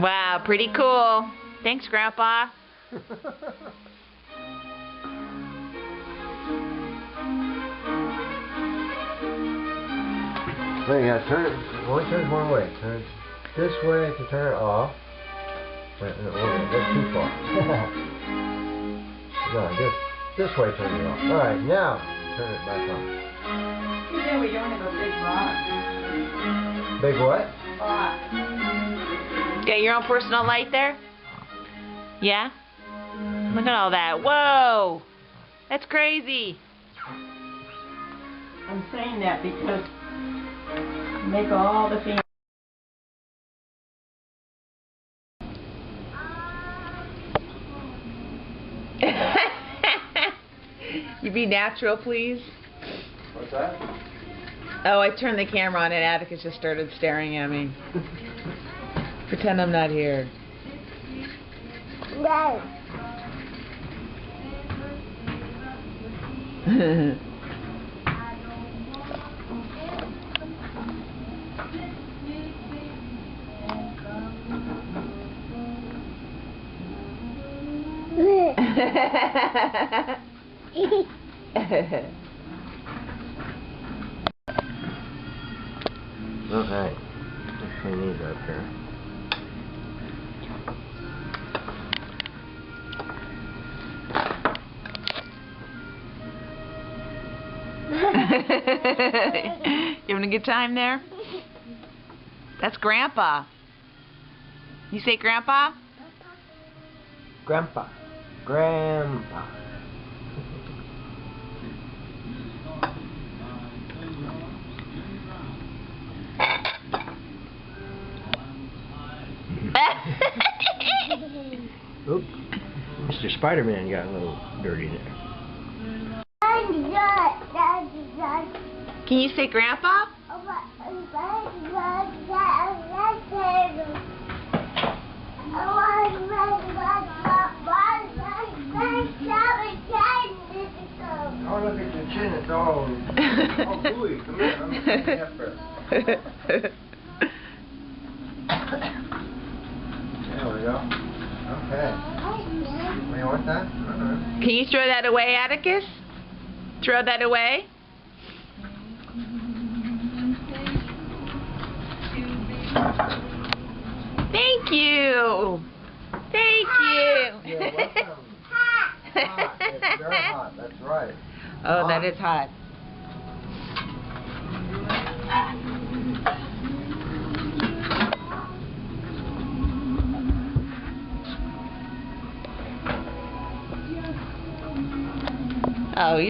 Wow, pretty cool. Thanks, Grandpa. So you gotta turn it, only turns one way. Turn it this way to turn it off. Wait, no, that's too far. No, just this way turn it off. Alright, now turn it back on. Yeah, we don't have a big rock. Big what? Rock. Got your own personal light there? Yeah? Look at all that. Whoa! That's crazy. I'm saying that because make all the things. You be natural, please. What's that? Oh, I turned the camera on and Atticus just started staring at me. Pretend I'm not here. No. Okay. Let's clean these up here. You having a good time there? That's Grandpa. You say Grandpa? Grandpa. Grandpa. Oop. Mr. Spider-Man got a little dirty there. Can you say Grandpa? Oh, look at your chin, it's all gooey. Come here, let me clean it up first. There we go. Okay. You want that? Can you throw that away, Atticus? Throw that away? Thank you. Thank you. You're welcome. Hot. It's very hot, that's right. Oh, that is hot. Oh,